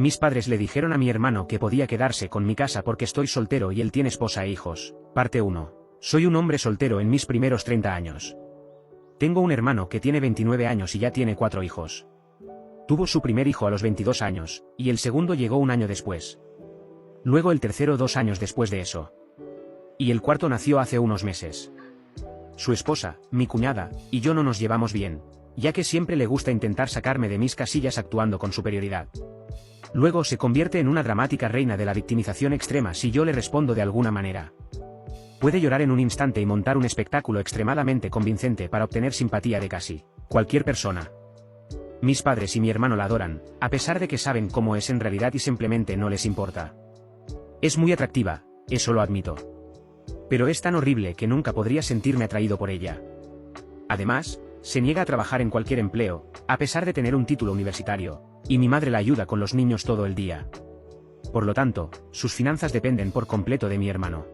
Mis padres le dijeron a mi hermano que podía quedarse con mi casa porque estoy soltero y él tiene esposa e hijos. Parte 1. Soy un hombre soltero en mis primeros 30 años. Tengo un hermano que tiene 29 años y ya tiene 4 hijos. Tuvo su primer hijo a los 22 años, y el segundo llegó un año después. Luego el tercero 2 años después de eso. Y el cuarto nació hace unos meses. Su esposa, mi cuñada, y yo no nos llevamos bien, ya que siempre le gusta intentar sacarme de mis casillas actuando con superioridad. Luego se convierte en una dramática reina de la victimización extrema si yo le respondo de alguna manera. Puede llorar en un instante y montar un espectáculo extremadamente convincente para obtener simpatía de casi cualquier persona. Mis padres y mi hermano la adoran, a pesar de que saben cómo es en realidad y simplemente no les importa. Es muy atractiva, eso lo admito. Pero es tan horrible que nunca podría sentirme atraído por ella. Además, se niega a trabajar en cualquier empleo, a pesar de tener un título universitario, y mi madre la ayuda con los niños todo el día. Por lo tanto, sus finanzas dependen por completo de mi hermano.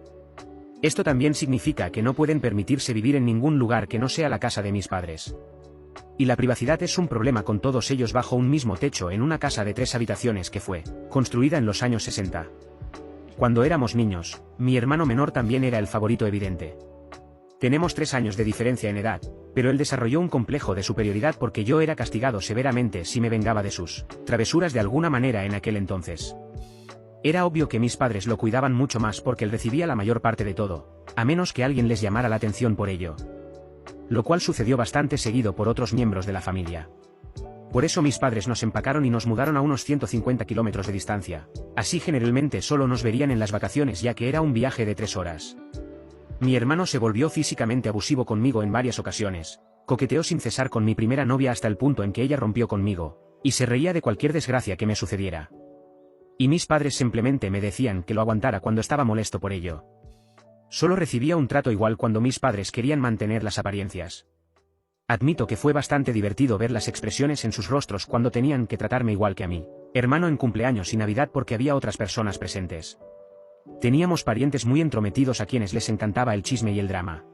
Esto también significa que no pueden permitirse vivir en ningún lugar que no sea la casa de mis padres. Y la privacidad es un problema con todos ellos bajo un mismo techo en una casa de 3 habitaciones que fue construida en los años 60. Cuando éramos niños, mi hermano menor también era el favorito evidente. Tenemos 3 años de diferencia en edad, pero él desarrolló un complejo de superioridad porque yo era castigado severamente si me vengaba de sus travesuras de alguna manera en aquel entonces. Era obvio que mis padres lo cuidaban mucho más porque él recibía la mayor parte de todo, a menos que alguien les llamara la atención por ello. Lo cual sucedió bastante seguido por otros miembros de la familia. Por eso mis padres nos empacaron y nos mudaron a unos 150 kilómetros de distancia, así generalmente solo nos verían en las vacaciones ya que era un viaje de 3 horas. Mi hermano se volvió físicamente abusivo conmigo en varias ocasiones, coqueteó sin cesar con mi primera novia hasta el punto en que ella rompió conmigo, y se reía de cualquier desgracia que me sucediera. Y mis padres simplemente me decían que lo aguantara cuando estaba molesto por ello. Solo recibía un trato igual cuando mis padres querían mantener las apariencias. Admito que fue bastante divertido ver las expresiones en sus rostros cuando tenían que tratarme igual que a mí, hermano en cumpleaños y Navidad porque había otras personas presentes. Teníamos parientes muy entrometidos a quienes les encantaba el chisme y el drama.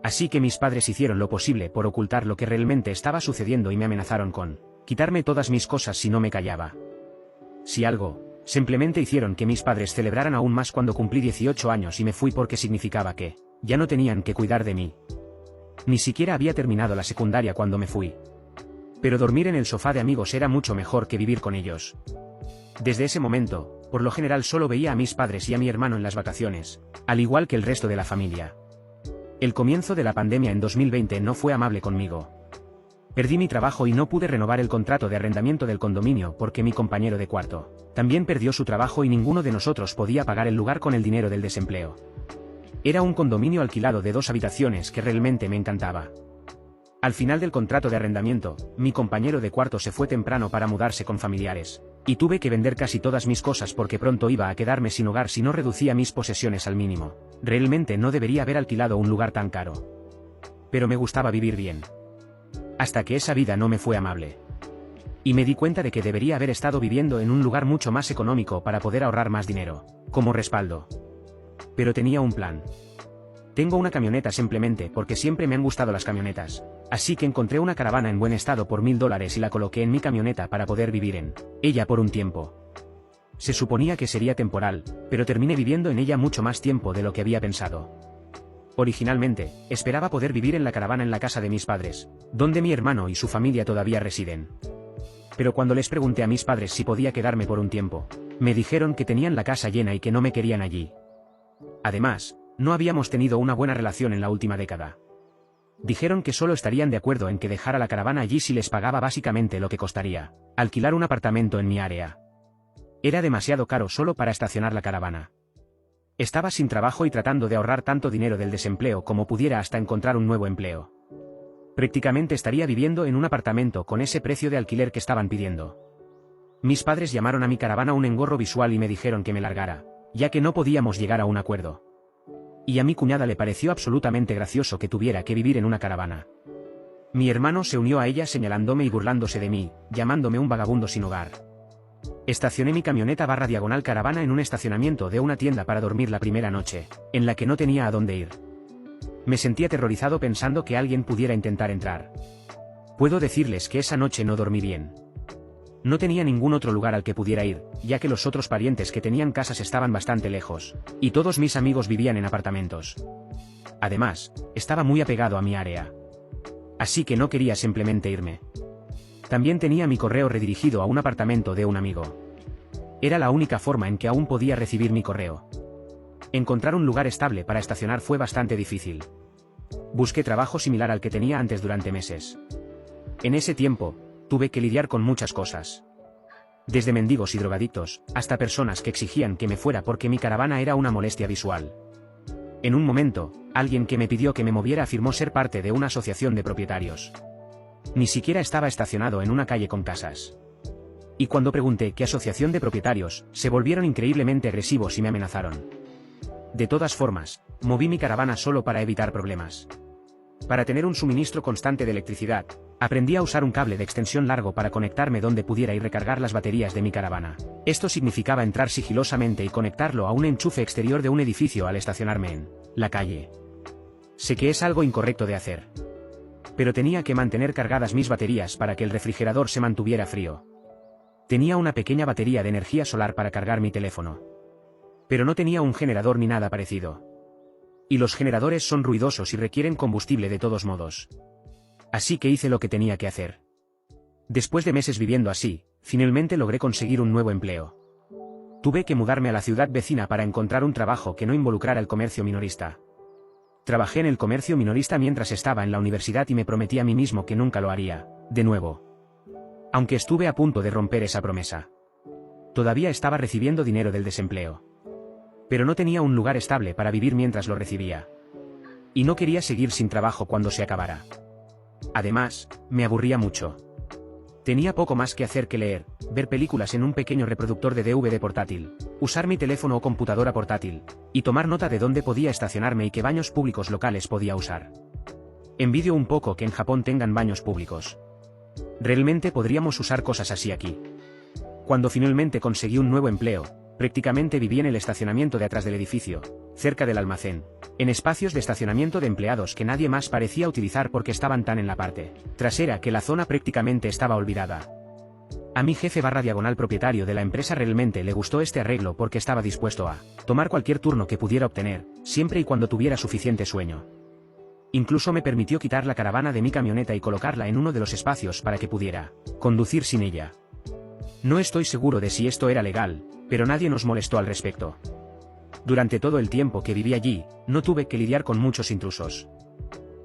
Así que mis padres hicieron lo posible por ocultar lo que realmente estaba sucediendo y me amenazaron con quitarme todas mis cosas si no me callaba. Si algo, simplemente hicieron que mis padres celebraran aún más cuando cumplí 18 años y me fui porque significaba que ya no tenían que cuidar de mí. Ni siquiera había terminado la secundaria cuando me fui. Pero dormir en el sofá de amigos era mucho mejor que vivir con ellos. Desde ese momento, por lo general solo veía a mis padres y a mi hermano en las vacaciones, al igual que el resto de la familia. El comienzo de la pandemia en 2020 no fue amable conmigo. Perdí mi trabajo y no pude renovar el contrato de arrendamiento del condominio porque mi compañero de cuarto también perdió su trabajo y ninguno de nosotros podía pagar el lugar con el dinero del desempleo. Era un condominio alquilado de 2 habitaciones que realmente me encantaba. Al final del contrato de arrendamiento, mi compañero de cuarto se fue temprano para mudarse con familiares, y tuve que vender casi todas mis cosas porque pronto iba a quedarme sin hogar si no reducía mis posesiones al mínimo. Realmente no debería haber alquilado un lugar tan caro. Pero me gustaba vivir bien. Hasta que esa vida no me fue amable. Y me di cuenta de que debería haber estado viviendo en un lugar mucho más económico para poder ahorrar más dinero, como respaldo. Pero tenía un plan. Tengo una camioneta simplemente porque siempre me han gustado las camionetas, así que encontré una caravana en buen estado por $1000 y la coloqué en mi camioneta para poder vivir en ella por un tiempo. Se suponía que sería temporal, pero terminé viviendo en ella mucho más tiempo de lo que había pensado. Originalmente, esperaba poder vivir en la caravana en la casa de mis padres, donde mi hermano y su familia todavía residen. Pero cuando les pregunté a mis padres si podía quedarme por un tiempo, me dijeron que tenían la casa llena y que no me querían allí. Además, no habíamos tenido una buena relación en la última década. Dijeron que solo estarían de acuerdo en que dejara la caravana allí si les pagaba básicamente lo que costaría alquilar un apartamento en mi área. Era demasiado caro solo para estacionar la caravana. Estaba sin trabajo y tratando de ahorrar tanto dinero del desempleo como pudiera hasta encontrar un nuevo empleo. Prácticamente estaría viviendo en un apartamento con ese precio de alquiler que estaban pidiendo. Mis padres llamaron a mi caravana un engorro visual y me dijeron que me largara, ya que no podíamos llegar a un acuerdo. Y a mi cuñada le pareció absolutamente gracioso que tuviera que vivir en una caravana. Mi hermano se unió a ella señalándome y burlándose de mí, llamándome un vagabundo sin hogar. Estacioné mi camioneta /diagonal caravana en un estacionamiento de una tienda para dormir la primera noche, en la que no tenía a dónde ir. Me sentí aterrorizado pensando que alguien pudiera intentar entrar. Puedo decirles que esa noche no dormí bien. No tenía ningún otro lugar al que pudiera ir, ya que los otros parientes que tenían casas estaban bastante lejos, y todos mis amigos vivían en apartamentos. Además, estaba muy apegado a mi área. Así que no quería simplemente irme. También tenía mi correo redirigido a un apartamento de un amigo. Era la única forma en que aún podía recibir mi correo. Encontrar un lugar estable para estacionar fue bastante difícil. Busqué trabajo similar al que tenía antes durante meses. En ese tiempo, tuve que lidiar con muchas cosas. Desde mendigos y drogadictos, hasta personas que exigían que me fuera porque mi caravana era una molestia visual. En un momento, alguien que me pidió que me moviera afirmó ser parte de una asociación de propietarios. Ni siquiera estaba estacionado en una calle con casas. Y cuando pregunté qué asociación de propietarios, se volvieron increíblemente agresivos y me amenazaron. De todas formas, moví mi caravana solo para evitar problemas. Para tener un suministro constante de electricidad, aprendí a usar un cable de extensión largo para conectarme donde pudiera y recargar las baterías de mi caravana. Esto significaba entrar sigilosamente y conectarlo a un enchufe exterior de un edificio al estacionarme en la calle. Sé que es algo incorrecto de hacer. Pero tenía que mantener cargadas mis baterías para que el refrigerador se mantuviera frío. Tenía una pequeña batería de energía solar para cargar mi teléfono. Pero no tenía un generador ni nada parecido. Y los generadores son ruidosos y requieren combustible de todos modos. Así que hice lo que tenía que hacer. Después de meses viviendo así, finalmente logré conseguir un nuevo empleo. Tuve que mudarme a la ciudad vecina para encontrar un trabajo que no involucrara el comercio minorista. Trabajé en el comercio minorista mientras estaba en la universidad y me prometí a mí mismo que nunca lo haría, de nuevo. Aunque estuve a punto de romper esa promesa. Todavía estaba recibiendo dinero del desempleo. Pero no tenía un lugar estable para vivir mientras lo recibía. Y no quería seguir sin trabajo cuando se acabara. Además, me aburría mucho. Tenía poco más que hacer que leer, ver películas en un pequeño reproductor de DVD portátil, usar mi teléfono o computadora portátil, y tomar nota de dónde podía estacionarme y qué baños públicos locales podía usar. Envidio un poco que en Japón tengan baños públicos. Realmente podríamos usar cosas así aquí. Cuando finalmente conseguí un nuevo empleo, prácticamente viví en el estacionamiento de atrás del edificio, cerca del almacén, en espacios de estacionamiento de empleados que nadie más parecía utilizar porque estaban tan en la parte trasera que la zona prácticamente estaba olvidada. A mi jefe / propietario de la empresa realmente le gustó este arreglo porque estaba dispuesto a tomar cualquier turno que pudiera obtener, siempre y cuando tuviera suficiente sueño. Incluso me permitió quitar la caravana de mi camioneta y colocarla en uno de los espacios para que pudiera conducir sin ella. No estoy seguro de si esto era legal, pero nadie nos molestó al respecto. Durante todo el tiempo que viví allí, no tuve que lidiar con muchos intrusos.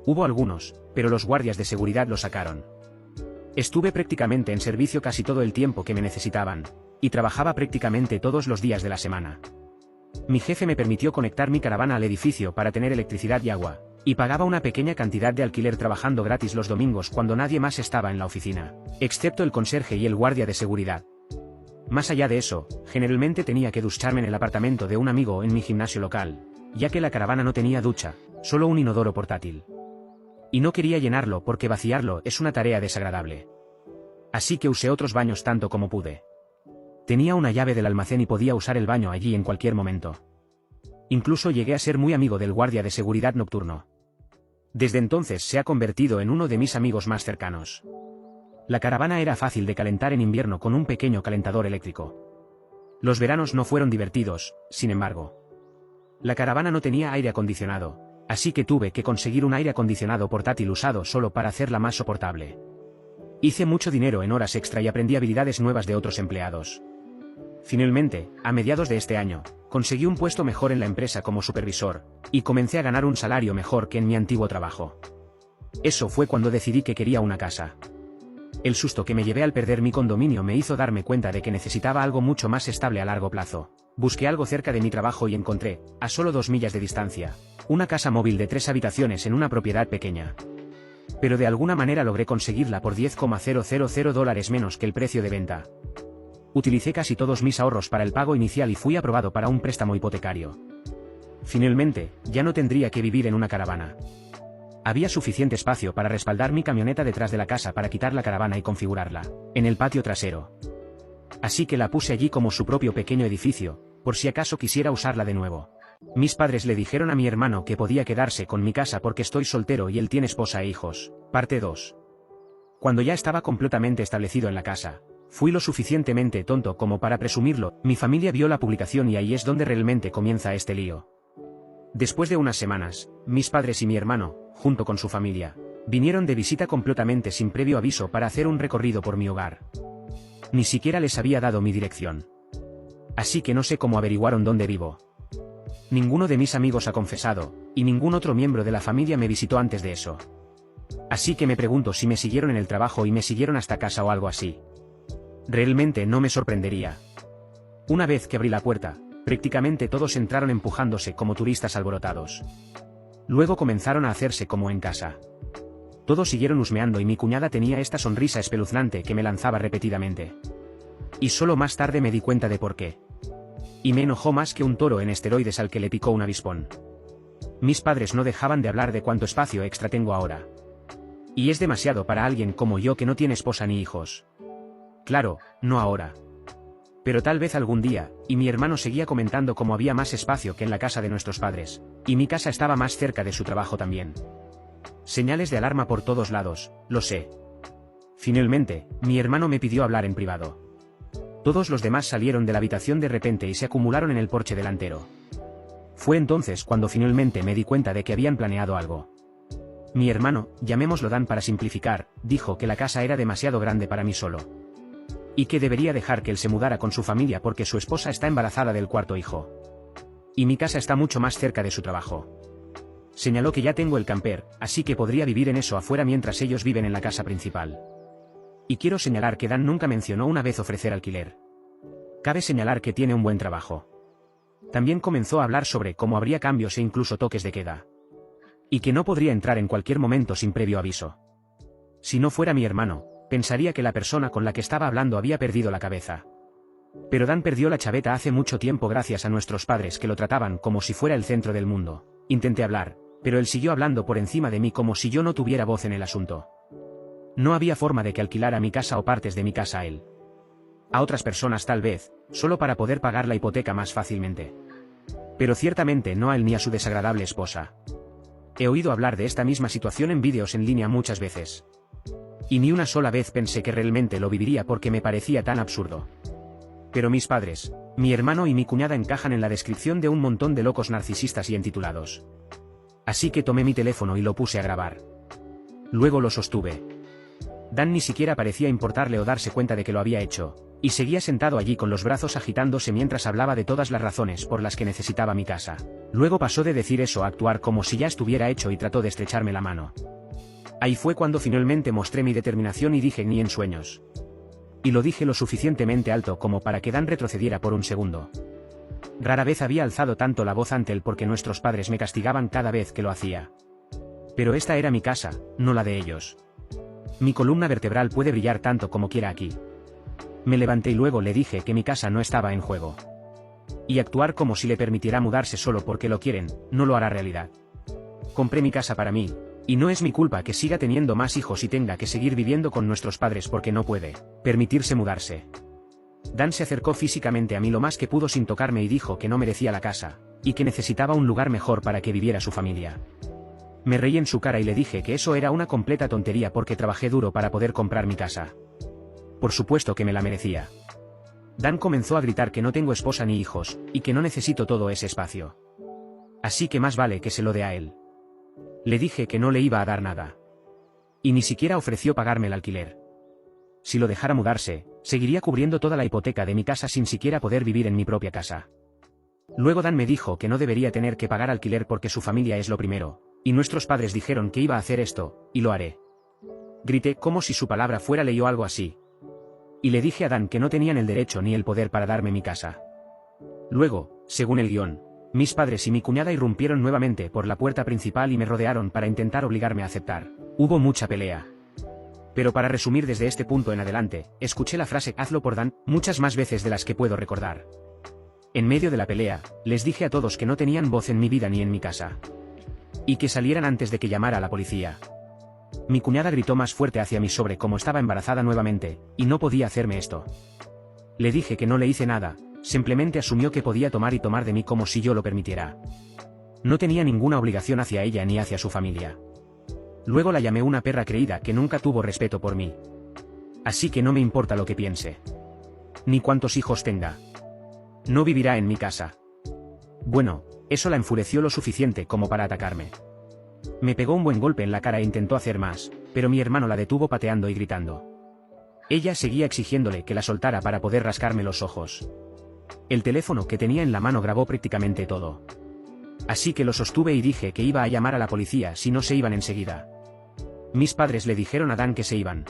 Hubo algunos, pero los guardias de seguridad lo sacaron. Estuve prácticamente en servicio casi todo el tiempo que me necesitaban, y trabajaba prácticamente todos los días de la semana. Mi jefe me permitió conectar mi caravana al edificio para tener electricidad y agua, y pagaba una pequeña cantidad de alquiler trabajando gratis los domingos cuando nadie más estaba en la oficina, excepto el conserje y el guardia de seguridad. Más allá de eso, generalmente tenía que ducharme en el apartamento de un amigo o en mi gimnasio local, ya que la caravana no tenía ducha, solo un inodoro portátil. Y no quería llenarlo porque vaciarlo es una tarea desagradable. Así que usé otros baños tanto como pude. Tenía una llave del almacén y podía usar el baño allí en cualquier momento. Incluso llegué a ser muy amigo del guardia de seguridad nocturno. Desde entonces se ha convertido en uno de mis amigos más cercanos. La caravana era fácil de calentar en invierno con un pequeño calentador eléctrico. Los veranos no fueron divertidos, sin embargo. La caravana no tenía aire acondicionado, así que tuve que conseguir un aire acondicionado portátil usado solo para hacerla más soportable. Hice mucho dinero en horas extra y aprendí habilidades nuevas de otros empleados. Finalmente, a mediados de este año, conseguí un puesto mejor en la empresa como supervisor, y comencé a ganar un salario mejor que en mi antiguo trabajo. Eso fue cuando decidí que quería una casa. El susto que me llevé al perder mi condominio me hizo darme cuenta de que necesitaba algo mucho más estable a largo plazo. Busqué algo cerca de mi trabajo y encontré, a solo 2 millas de distancia, una casa móvil de 3 habitaciones en una propiedad pequeña. Pero de alguna manera logré conseguirla por $10,000 menos que el precio de venta. Utilicé casi todos mis ahorros para el pago inicial y fui aprobado para un préstamo hipotecario. Finalmente, ya no tendría que vivir en una caravana. Había suficiente espacio para respaldar mi camioneta detrás de la casa para quitar la caravana y configurarla en el patio trasero. Así que la puse allí como su propio pequeño edificio, por si acaso quisiera usarla de nuevo. Mis padres le dijeron a mi hermano que podía quedarse con mi casa porque estoy soltero y él tiene esposa e hijos. Parte 2. Cuando ya estaba completamente establecido en la casa, Fui lo suficientemente tonto como para presumirlo. Mi familia vio la publicación y ahí es donde realmente comienza este lío. Después de unas semanas, mis padres y mi hermano, junto con su familia, vinieron de visita completamente sin previo aviso para hacer un recorrido por mi hogar. Ni siquiera les había dado mi dirección. Así que no sé cómo averiguaron dónde vivo. Ninguno de mis amigos ha confesado, y ningún otro miembro de la familia me visitó antes de eso. Así que me pregunto si me siguieron en el trabajo y me siguieron hasta casa o algo así. Realmente no me sorprendería. Una vez que abrí la puerta, prácticamente todos entraron empujándose como turistas alborotados. Luego comenzaron a hacerse como en casa. Todos siguieron husmeando y mi cuñada tenía esta sonrisa espeluznante que me lanzaba repetidamente. Y solo más tarde me di cuenta de por qué. Y me enojó más que un toro en esteroides al que le picó un avispón. Mis padres no dejaban de hablar de cuánto espacio extra tengo ahora. Y es demasiado para alguien como yo que no tiene esposa ni hijos. Claro, no ahora. Pero tal vez algún día, y mi hermano seguía comentando cómo había más espacio que en la casa de nuestros padres, y mi casa estaba más cerca de su trabajo también. Señales de alarma por todos lados, lo sé. Finalmente, mi hermano me pidió hablar en privado. Todos los demás salieron de la habitación de repente y se acumularon en el porche delantero. Fue entonces cuando finalmente me di cuenta de que habían planeado algo. Mi hermano, llamémoslo Dan para simplificar, dijo que la casa era demasiado grande para mí solo. Y que debería dejar que él se mudara con su familia porque su esposa está embarazada del cuarto hijo. Y mi casa está mucho más cerca de su trabajo. Señaló que ya tengo el camper, así que podría vivir en eso afuera mientras ellos viven en la casa principal. Y quiero señalar que Dan nunca mencionó una vez ofrecer alquiler. Cabe señalar que tiene un buen trabajo. También comenzó a hablar sobre cómo habría cambios e incluso toques de queda. Y que no podría entrar en cualquier momento sin previo aviso. Si no fuera mi hermano, pensaría que la persona con la que estaba hablando había perdido la cabeza. Pero Dan perdió la chaveta hace mucho tiempo gracias a nuestros padres que lo trataban como si fuera el centro del mundo. Intenté hablar, pero él siguió hablando por encima de mí como si yo no tuviera voz en el asunto. No había forma de que alquilara mi casa o partes de mi casa a él. A otras personas tal vez, solo para poder pagar la hipoteca más fácilmente. Pero ciertamente no a él ni a su desagradable esposa. He oído hablar de esta misma situación en vídeos en línea muchas veces. Y ni una sola vez pensé que realmente lo viviría porque me parecía tan absurdo. Pero mis padres, mi hermano y mi cuñada encajan en la descripción de un montón de locos narcisistas y entitulados. Así que tomé mi teléfono y lo puse a grabar. Luego lo sostuve. Dan ni siquiera parecía importarle o darse cuenta de que lo había hecho, y seguía sentado allí con los brazos agitándose mientras hablaba de todas las razones por las que necesitaba mi casa. Luego pasó de decir eso a actuar como si ya estuviera hecho y trató de estrecharme la mano. Ahí fue cuando finalmente mostré mi determinación y dije ni en sueños. Y lo dije lo suficientemente alto como para que Dan retrocediera por un segundo. Rara vez había alzado tanto la voz ante él porque nuestros padres me castigaban cada vez que lo hacía. Pero esta era mi casa, no la de ellos. Mi columna vertebral puede brillar tanto como quiera aquí. Me levanté y luego le dije que mi casa no estaba en juego. Y actuar como si le permitiera mudarse solo porque lo quieren, no lo hará realidad. Compré mi casa para mí, y no es mi culpa que siga teniendo más hijos y tenga que seguir viviendo con nuestros padres porque no puede permitirse mudarse. Dan se acercó físicamente a mí lo más que pudo sin tocarme y dijo que no merecía la casa, y que necesitaba un lugar mejor para que viviera su familia. Me reí en su cara y le dije que eso era una completa tontería porque trabajé duro para poder comprar mi casa. Por supuesto que me la merecía. Dan comenzó a gritar que no tengo esposa ni hijos, y que no necesito todo ese espacio. Así que más vale que se lo dé a él. Le dije que no le iba a dar nada. Y ni siquiera ofreció pagarme el alquiler. Si lo dejara mudarse, seguiría cubriendo toda la hipoteca de mi casa sin siquiera poder vivir en mi propia casa. Luego Dan me dijo que no debería tener que pagar alquiler porque su familia es lo primero, y nuestros padres dijeron que iba a hacer esto, y lo haré. Grité como si su palabra fuera ley o algo así. Y le dije a Dan que no tenían el derecho ni el poder para darme mi casa. Luego, según el guión, mis padres y mi cuñada irrumpieron nuevamente por la puerta principal y me rodearon para intentar obligarme a aceptar. Hubo mucha pelea. Pero para resumir desde este punto en adelante, escuché la frase "hazlo por Dan" muchas más veces de las que puedo recordar. En medio de la pelea, les dije a todos que no tenían voz en mi vida ni en mi casa. Y que salieran antes de que llamara a la policía. Mi cuñada gritó más fuerte hacia mí sobre cómo estaba embarazada nuevamente, y no podía hacerme esto. Le dije que no le hice nada, simplemente asumió que podía tomar de mí como si yo lo permitiera. No tenía ninguna obligación hacia ella ni hacia su familia. Luego la llamé una perra creída que nunca tuvo respeto por mí. Así que no me importa lo que piense. Ni cuántos hijos tenga. No vivirá en mi casa. Bueno, eso la enfureció lo suficiente como para atacarme. Me pegó un buen golpe en la cara e intentó hacer más, pero mi hermano la detuvo pateando y gritando. Ella seguía exigiéndole que la soltara para poder rascarme los ojos. El teléfono que tenía en la mano grabó prácticamente todo. Así que lo sostuve y dije que iba a llamar a la policía si no se iban enseguida. Mis padres le dijeron a Dan que se iban.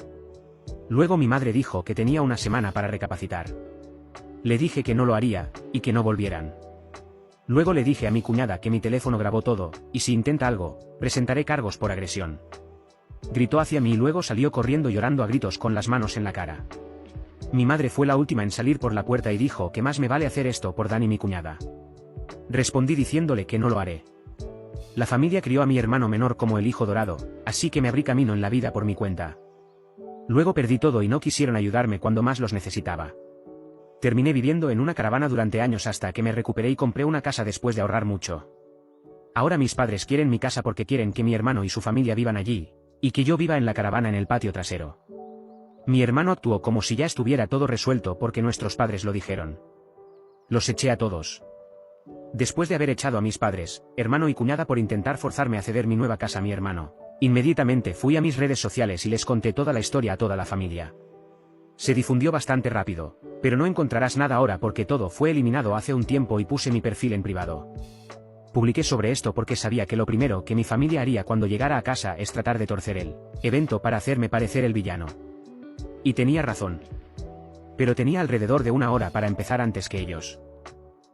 Luego mi madre dijo que tenía una semana para recapacitar. Le dije que no lo haría, y que no volvieran. Luego le dije a mi cuñada que mi teléfono grabó todo, y si intenta algo, presentaré cargos por agresión. Gritó hacia mí y luego salió corriendo llorando a gritos con las manos en la cara. Mi madre fue la última en salir por la puerta y dijo que más me vale hacer esto por Dan y mi cuñada. Respondí diciéndole que no lo haré. La familia crió a mi hermano menor como el hijo dorado, así que me abrí camino en la vida por mi cuenta. Luego perdí todo y no quisieron ayudarme cuando más los necesitaba. Terminé viviendo en una caravana durante años hasta que me recuperé y compré una casa después de ahorrar mucho. Ahora mis padres quieren mi casa porque quieren que mi hermano y su familia vivan allí, y que yo viva en la caravana en el patio trasero. Mi hermano actuó como si ya estuviera todo resuelto porque nuestros padres lo dijeron. Los eché a todos. Después de haber echado a mis padres, hermano y cuñada por intentar forzarme a ceder mi nueva casa a mi hermano, inmediatamente fui a mis redes sociales y les conté toda la historia a toda la familia. Se difundió bastante rápido, pero no encontrarás nada ahora porque todo fue eliminado hace un tiempo y puse mi perfil en privado. Publiqué sobre esto porque sabía que lo primero que mi familia haría cuando llegara a casa es tratar de torcer el evento para hacerme parecer el villano. Y tenía razón. Pero tenía alrededor de una hora para empezar antes que ellos.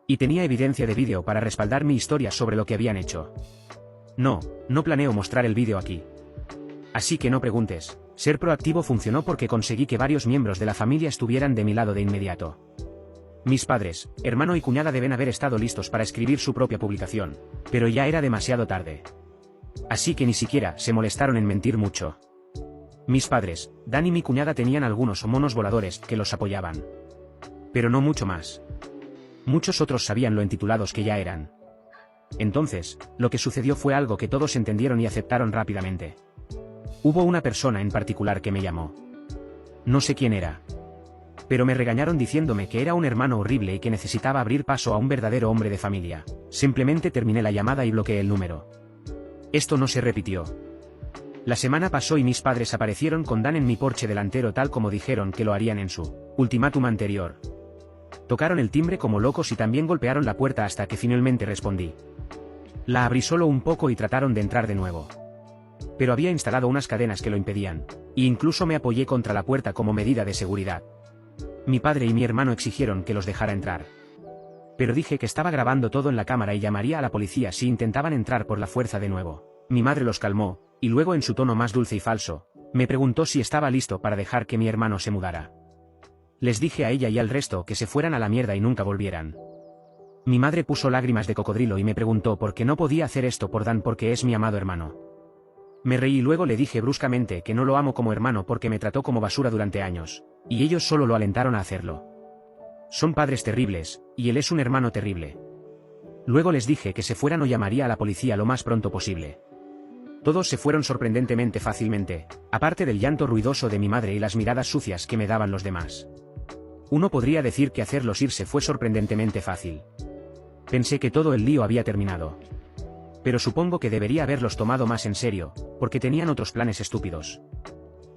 Y tenía evidencia de vídeo para respaldar mi historia sobre lo que habían hecho. No planeo mostrar el vídeo aquí. Así que no preguntes. Ser proactivo funcionó porque conseguí que varios miembros de la familia estuvieran de mi lado de inmediato. Mis padres, hermano y cuñada deben haber estado listos para escribir su propia publicación, pero ya era demasiado tarde. Así que ni siquiera se molestaron en mentir mucho. Mis padres, Dan y mi cuñada tenían algunos monos voladores que los apoyaban. Pero no mucho más. Muchos otros sabían lo entitulados que ya eran. Entonces, lo que sucedió fue algo que todos entendieron y aceptaron rápidamente. Hubo una persona en particular que me llamó. No sé quién era. Pero me regañaron diciéndome que era un hermano horrible y que necesitaba abrir paso a un verdadero hombre de familia. Simplemente terminé la llamada y bloqueé el número. Esto no se repitió. La semana pasó y mis padres aparecieron con Dan en mi porche delantero tal como dijeron que lo harían en su ultimátum anterior. Tocaron el timbre como locos y también golpearon la puerta hasta que finalmente respondí. La abrí solo un poco y trataron de entrar de nuevo. Pero había instalado unas cadenas que lo impedían, e incluso me apoyé contra la puerta como medida de seguridad. Mi padre y mi hermano exigieron que los dejara entrar. Pero dije que estaba grabando todo en la cámara y llamaría a la policía si intentaban entrar por la fuerza de nuevo. Mi madre los calmó, y luego en su tono más dulce y falso, me preguntó si estaba listo para dejar que mi hermano se mudara. Les dije a ella y al resto que se fueran a la mierda y nunca volvieran. Mi madre puso lágrimas de cocodrilo y me preguntó por qué no podía hacer esto por Dan porque es mi amado hermano. Me reí y luego le dije bruscamente que no lo amo como hermano porque me trató como basura durante años, y ellos solo lo alentaron a hacerlo. Son padres terribles, y él es un hermano terrible. Luego les dije que se fueran o llamaría a la policía lo más pronto posible. Todos se fueron sorprendentemente fácilmente, aparte del llanto ruidoso de mi madre y las miradas sucias que me daban los demás. Uno podría decir que hacerlos irse fue sorprendentemente fácil. Pensé que todo el lío había terminado. Pero supongo que debería haberlos tomado más en serio, porque tenían otros planes estúpidos.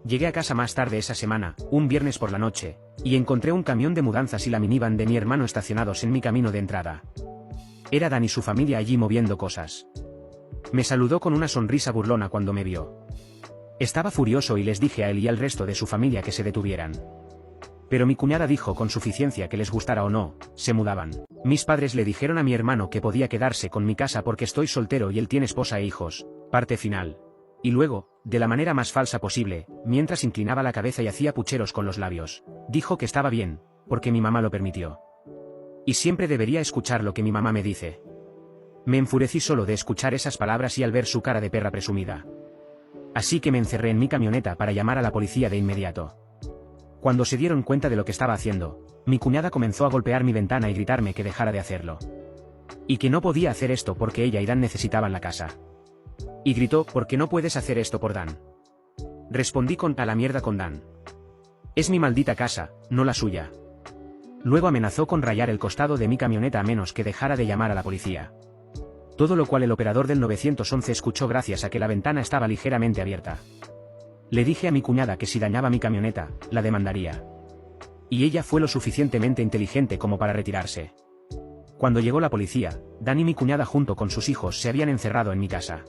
Llegué a casa más tarde esa semana, un viernes por la noche, y encontré un camión de mudanzas y la minivan de mi hermano estacionados en mi camino de entrada. Era Dan y su familia allí moviendo cosas. Me saludó con una sonrisa burlona cuando me vio. Estaba furioso y les dije a él y al resto de su familia que se detuvieran. Pero mi cuñada dijo con suficiencia que les gustara o no, se mudaban. Mis padres le dijeron a mi hermano que podía quedarse con mi casa porque estoy soltero y él tiene esposa e hijos, parte final. Y luego, de la manera más falsa posible, mientras inclinaba la cabeza y hacía pucheros con los labios, dijo que estaba bien, porque mi mamá lo permitió. Y siempre debería escuchar lo que mi mamá me dice. Me enfurecí solo de escuchar esas palabras y al ver su cara de perra presumida. Así que me encerré en mi camioneta para llamar a la policía de inmediato. Cuando se dieron cuenta de lo que estaba haciendo, mi cuñada comenzó a golpear mi ventana y gritarme que dejara de hacerlo. Y que no podía hacer esto porque ella y Dan necesitaban la casa. Y gritó, ¿por qué no puedes hacer esto por Dan? Respondí con a la mierda con Dan. Es mi maldita casa, no la suya. Luego amenazó con rayar el costado de mi camioneta a menos que dejara de llamar a la policía. Todo lo cual el operador del 911 escuchó gracias a que la ventana estaba ligeramente abierta. Le dije a mi cuñada que si dañaba mi camioneta, la demandaría. Y ella fue lo suficientemente inteligente como para retirarse. Cuando llegó la policía, Dan y mi cuñada junto con sus hijos se habían encerrado en mi casa.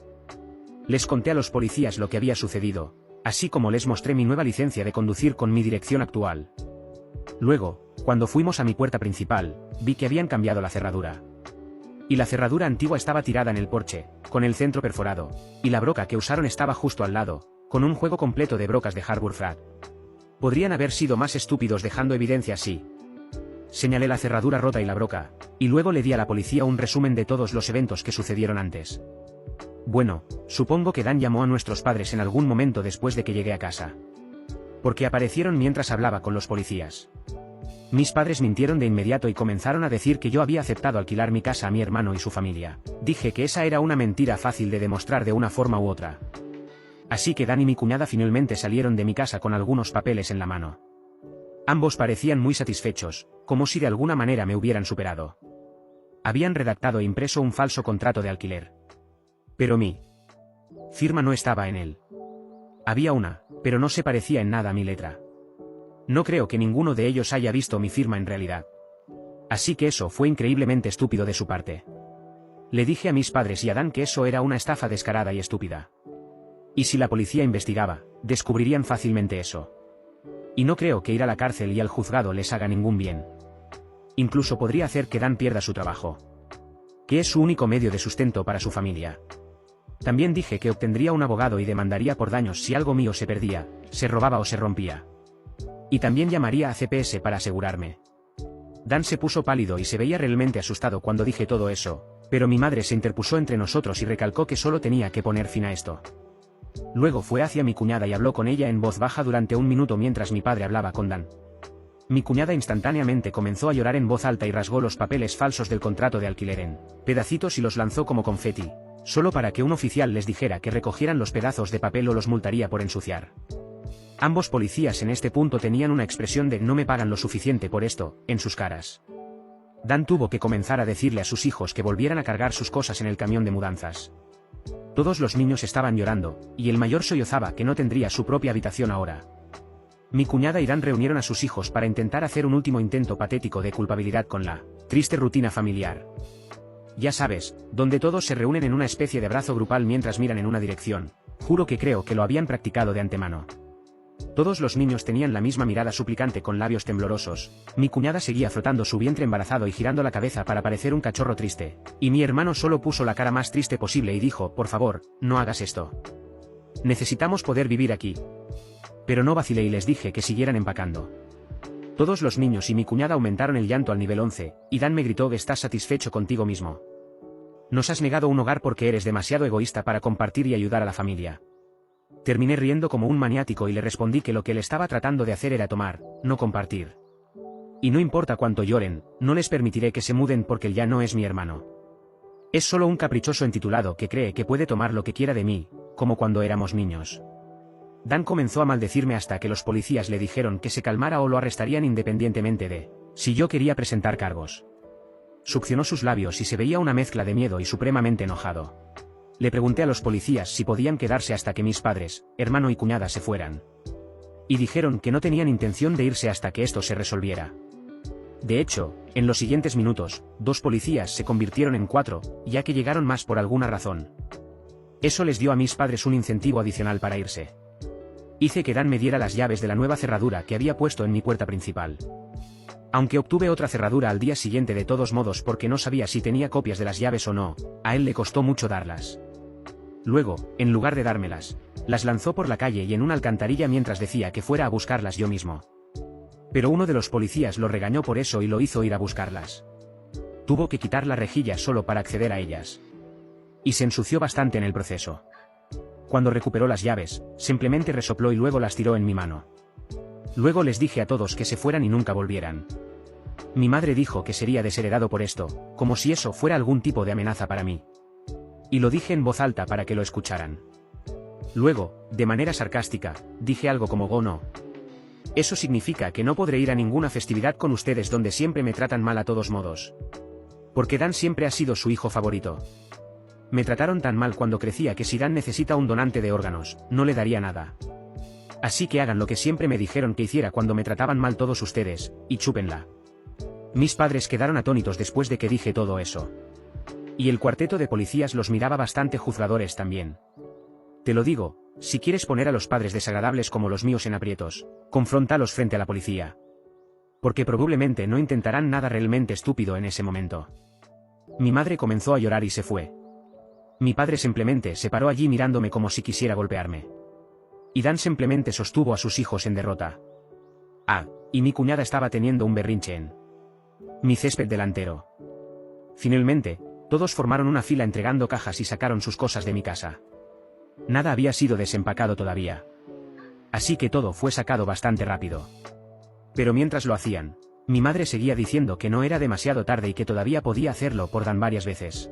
Les conté a los policías lo que había sucedido, así como les mostré mi nueva licencia de conducir con mi dirección actual. Luego, cuando fuimos a mi puerta principal, vi que habían cambiado la cerradura. Y la cerradura antigua estaba tirada en el porche, con el centro perforado, y la broca que usaron estaba justo al lado, con un juego completo de brocas de Harbor Freight. Podrían haber sido más estúpidos dejando evidencia así. Señalé la cerradura rota y la broca, y luego le di a la policía un resumen de todos los eventos que sucedieron antes. Bueno, supongo que Dan llamó a nuestros padres en algún momento después de que llegué a casa. Porque aparecieron mientras hablaba con los policías. Mis padres mintieron de inmediato y comenzaron a decir que yo había aceptado alquilar mi casa a mi hermano y su familia. Dije que esa era una mentira fácil de demostrar de una forma u otra. Así que Dan y mi cuñada finalmente salieron de mi casa con algunos papeles en la mano. Ambos parecían muy satisfechos, como si de alguna manera me hubieran superado. Habían redactado e impreso un falso contrato de alquiler. Pero mi firma no estaba en él. Había una, pero no se parecía en nada a mi letra. No creo que ninguno de ellos haya visto mi firma en realidad. Así que eso fue increíblemente estúpido de su parte. Le dije a mis padres y a Dan que eso era una estafa descarada y estúpida. Y si la policía investigaba, descubrirían fácilmente eso. Y no creo que ir a la cárcel y al juzgado les haga ningún bien. Incluso podría hacer que Dan pierda su trabajo, que es su único medio de sustento para su familia. También dije que obtendría un abogado y demandaría por daños si algo mío se perdía, se robaba o se rompía. Y también llamaría a CPS para asegurarme. Dan se puso pálido y se veía realmente asustado cuando dije todo eso, pero mi madre se interpuso entre nosotros y recalcó que solo tenía que poner fin a esto. Luego fue hacia mi cuñada y habló con ella en voz baja durante un minuto mientras mi padre hablaba con Dan. Mi cuñada instantáneamente comenzó a llorar en voz alta y rasgó los papeles falsos del contrato de alquiler en pedacitos y los lanzó como confeti, solo para que un oficial les dijera que recogieran los pedazos de papel o los multaría por ensuciar. Ambos policías en este punto tenían una expresión de "no me pagan lo suficiente por esto" en sus caras. Dan tuvo que comenzar a decirle a sus hijos que volvieran a cargar sus cosas en el camión de mudanzas. Todos los niños estaban llorando, y el mayor sollozaba que no tendría su propia habitación ahora. Mi cuñada y Dan reunieron a sus hijos para intentar hacer un último intento patético de culpabilidad con la triste rutina familiar. Ya sabes, donde todos se reúnen en una especie de abrazo grupal mientras miran en una dirección. Juro que creo que lo habían practicado de antemano. Todos los niños tenían la misma mirada suplicante con labios temblorosos. Mi cuñada seguía frotando su vientre embarazado y girando la cabeza para parecer un cachorro triste, y mi hermano solo puso la cara más triste posible y dijo: "Por favor, no hagas esto. Necesitamos poder vivir aquí". Pero no vacilé y les dije que siguieran empacando. Todos los niños y mi cuñada aumentaron el llanto al nivel 11, y Dan me gritó: "¿Estás satisfecho contigo mismo? Nos has negado un hogar porque eres demasiado egoísta para compartir y ayudar a la familia". Terminé riendo como un maniático y le respondí que lo que él estaba tratando de hacer era tomar, no compartir. Y no importa cuánto lloren, no les permitiré que se muden porque él ya no es mi hermano. Es solo un caprichoso entitulado que cree que puede tomar lo que quiera de mí, como cuando éramos niños. Dan comenzó a maldecirme hasta que los policías le dijeron que se calmara o lo arrestarían independientemente de si yo quería presentar cargos. Succionó sus labios y se veía una mezcla de miedo y supremamente enojado. Le pregunté a los policías si podían quedarse hasta que mis padres, hermano y cuñada se fueran. Y dijeron que no tenían intención de irse hasta que esto se resolviera. De hecho, en los siguientes minutos, 2 policías se convirtieron en 4, ya que llegaron más por alguna razón. Eso les dio a mis padres un incentivo adicional para irse. Hice que Dan me diera las llaves de la nueva cerradura que había puesto en mi puerta principal. Aunque obtuve otra cerradura al día siguiente de todos modos porque no sabía si tenía copias de las llaves o no, a él le costó mucho darlas. Luego, en lugar de dármelas, las lanzó por la calle y en una alcantarilla mientras decía que fuera a buscarlas yo mismo. Pero uno de los policías lo regañó por eso y lo hizo ir a buscarlas. Tuvo que quitar la rejilla solo para acceder a ellas. Y se ensució bastante en el proceso. Cuando recuperó las llaves, simplemente resopló y luego las tiró en mi mano. Luego les dije a todos que se fueran y nunca volvieran. Mi madre dijo que sería desheredado por esto, como si eso fuera algún tipo de amenaza para mí. Y lo dije en voz alta para que lo escucharan. Luego, de manera sarcástica, dije algo como: "Oh no. Eso significa que no podré ir a ninguna festividad con ustedes donde siempre me tratan mal a todos modos. Porque Dan siempre ha sido su hijo favorito. Me trataron tan mal cuando crecía que si Dan necesita un donante de órganos, no le daría nada. Así que hagan lo que siempre me dijeron que hiciera cuando me trataban mal todos ustedes, y chúpenla. Mis padres quedaron atónitos después de que dije todo eso. Y el cuarteto de policías los miraba bastante juzgadores también. Te lo digo, si quieres poner a los padres desagradables como los míos en aprietos, confróntalos frente a la policía. Porque probablemente no intentarán nada realmente estúpido en ese momento. Mi madre comenzó a llorar y se fue. Mi padre simplemente se paró allí mirándome como si quisiera golpearme. Y Dan simplemente sostuvo a sus hijos en derrota. Ah, y mi cuñada estaba teniendo un berrinche en mi césped delantero. Finalmente, todos formaron una fila entregando cajas y sacaron sus cosas de mi casa. Nada había sido desempacado todavía. Así que todo fue sacado bastante rápido. Pero mientras lo hacían, mi madre seguía diciendo que no era demasiado tarde y que todavía podía hacerlo por Dan varias veces.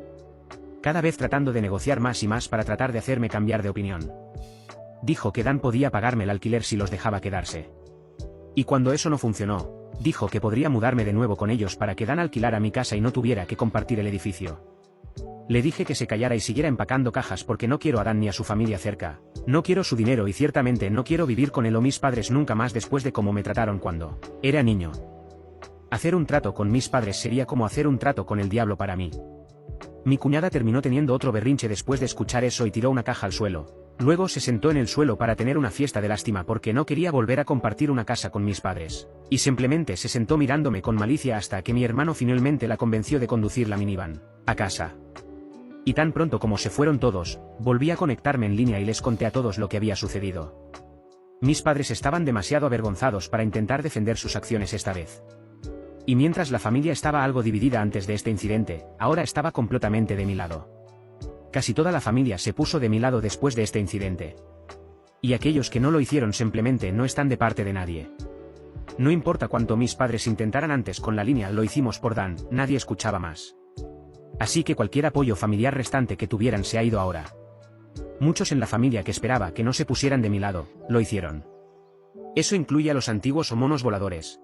Cada vez tratando de negociar más y más para tratar de hacerme cambiar de opinión. Dijo que Dan podía pagarme el alquiler si los dejaba quedarse. Y cuando eso no funcionó, dijo que podría mudarme de nuevo con ellos para que Dan alquilara mi casa y no tuviera que compartir el edificio. Le dije que se callara y siguiera empacando cajas porque no quiero a Dan ni a su familia cerca, no quiero su dinero y ciertamente no quiero vivir con él o mis padres nunca más después de cómo me trataron cuando era niño. Hacer un trato con mis padres sería como hacer un trato con el diablo para mí. Mi cuñada terminó teniendo otro berrinche después de escuchar eso y tiró una caja al suelo. Luego se sentó en el suelo para tener una fiesta de lástima porque no quería volver a compartir una casa con mis padres. Y simplemente se sentó mirándome con malicia hasta que mi hermano finalmente la convenció de conducir la minivan a casa. Y tan pronto como se fueron todos, volví a conectarme en línea y les conté a todos lo que había sucedido. Mis padres estaban demasiado avergonzados para intentar defender sus acciones esta vez. Y mientras la familia estaba algo dividida antes de este incidente, ahora estaba completamente de mi lado. Casi toda la familia se puso de mi lado después de este incidente. Y aquellos que no lo hicieron simplemente no están de parte de nadie. No importa cuánto mis padres intentaran antes con la línea, lo hicimos por Dan, nadie escuchaba más. Así que cualquier apoyo familiar restante que tuvieran se ha ido ahora. Muchos en la familia que esperaba que no se pusieran de mi lado, lo hicieron. Eso incluye a los antiguos o monos voladores.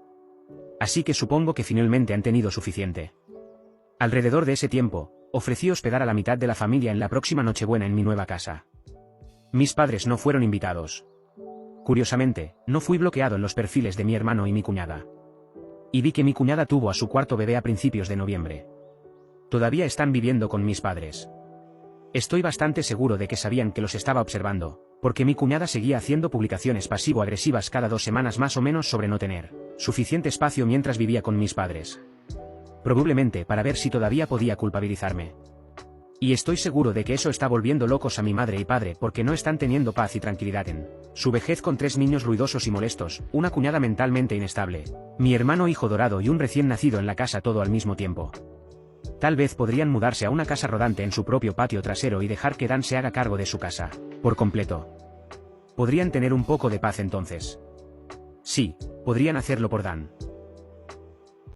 Así que supongo que finalmente han tenido suficiente. Alrededor de ese tiempo, ofrecí hospedar a la mitad de la familia en la próxima Nochebuena en mi nueva casa. Mis padres no fueron invitados. Curiosamente, no fui bloqueado en los perfiles de mi hermano y mi cuñada. Y vi que mi cuñada tuvo a su cuarto bebé a principios de noviembre. Todavía están viviendo con mis padres. Estoy bastante seguro de que sabían que los estaba observando, porque mi cuñada seguía haciendo publicaciones pasivo-agresivas cada 2 semanas más o menos sobre no tener suficiente espacio mientras vivía con mis padres. Probablemente para ver si todavía podía culpabilizarme. Y estoy seguro de que eso está volviendo locos a mi madre y padre porque no están teniendo paz y tranquilidad en su vejez con 3 niños ruidosos y molestos, una cuñada mentalmente inestable, mi hermano hijo dorado y un recién nacido en la casa todo al mismo tiempo. Tal vez podrían mudarse a una casa rodante en su propio patio trasero y dejar que Dan se haga cargo de su casa, por completo. Podrían tener un poco de paz entonces. Sí, podrían hacerlo por Dan.